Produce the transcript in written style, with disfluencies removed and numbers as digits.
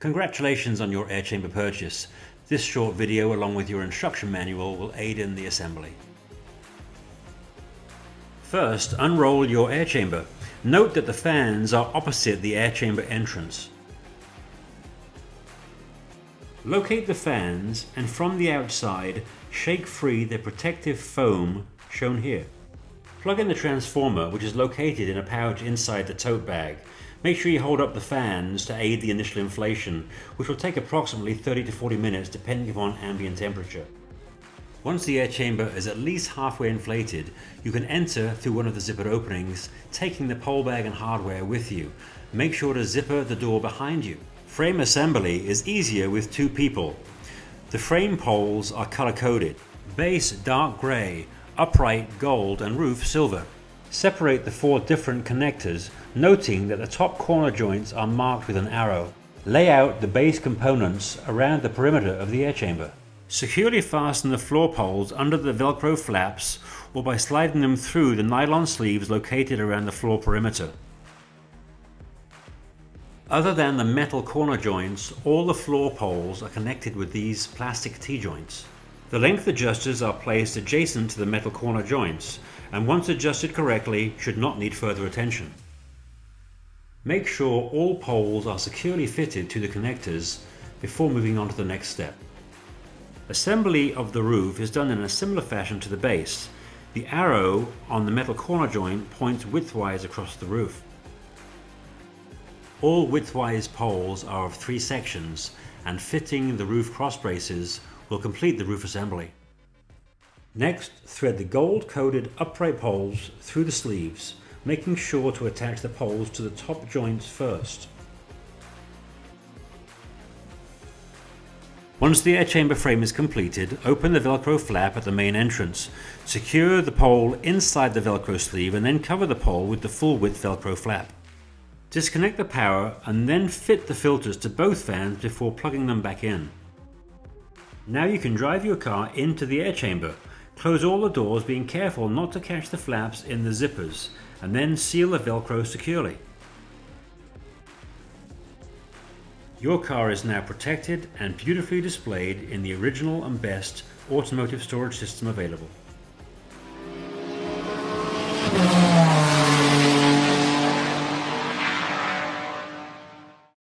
Congratulations on your Airchamber purchase. This short video along with your instruction manual will aid in the assembly. First, unroll your Airchamber. Note that the fans are opposite the Airchamber entrance. Locate the fans and from the outside, shake free the protective foam shown here. Plug in the transformer, which is located in a pouch inside the tote bag. Make sure you hold up the fans to aid the initial inflation, which will take approximately 30 to 40 minutes depending upon ambient temperature. Once the Airchamber is at least halfway inflated, you can enter through one of the zippered openings, taking the pole bag and hardware with you. Make sure to zipper the door behind you. Frame assembly is easier with two people. The frame poles are color-coded: base dark gray, upright gold, and roof silver. Separate the four different connectors, noting that the top corner joints are marked with an arrow. Lay out the base components around the perimeter of the Airchamber. Securely fasten the floor poles under the Velcro flaps or by sliding them through the nylon sleeves located around the floor perimeter. Other than the metal corner joints, all the floor poles are connected with these plastic T-joints. The length adjusters are placed adjacent to the metal corner joints, and once adjusted correctly, should not need further attention. Make sure all poles are securely fitted to the connectors before moving on to the next step. Assembly of the roof is done in a similar fashion to the base. The arrow on the metal corner joint points widthwise across the roof. All widthwise poles are of 3 sections, and fitting the roof cross braces will complete the roof assembly. Next, thread the gold-coated upright poles through the sleeves, making sure to attach the poles to the top joints first. Once the Airchamber frame is completed, open the Velcro flap at the main entrance. Secure the pole inside the Velcro sleeve and then cover the pole with the full-width Velcro flap. Disconnect the power and then fit the filters to both fans before plugging them back in. Now you can drive your car into the Airchamber. Close all the doors, being careful not to catch the flaps in the zippers, and then seal the Velcro securely. Your car is now protected and beautifully displayed in the original and best automotive storage system available.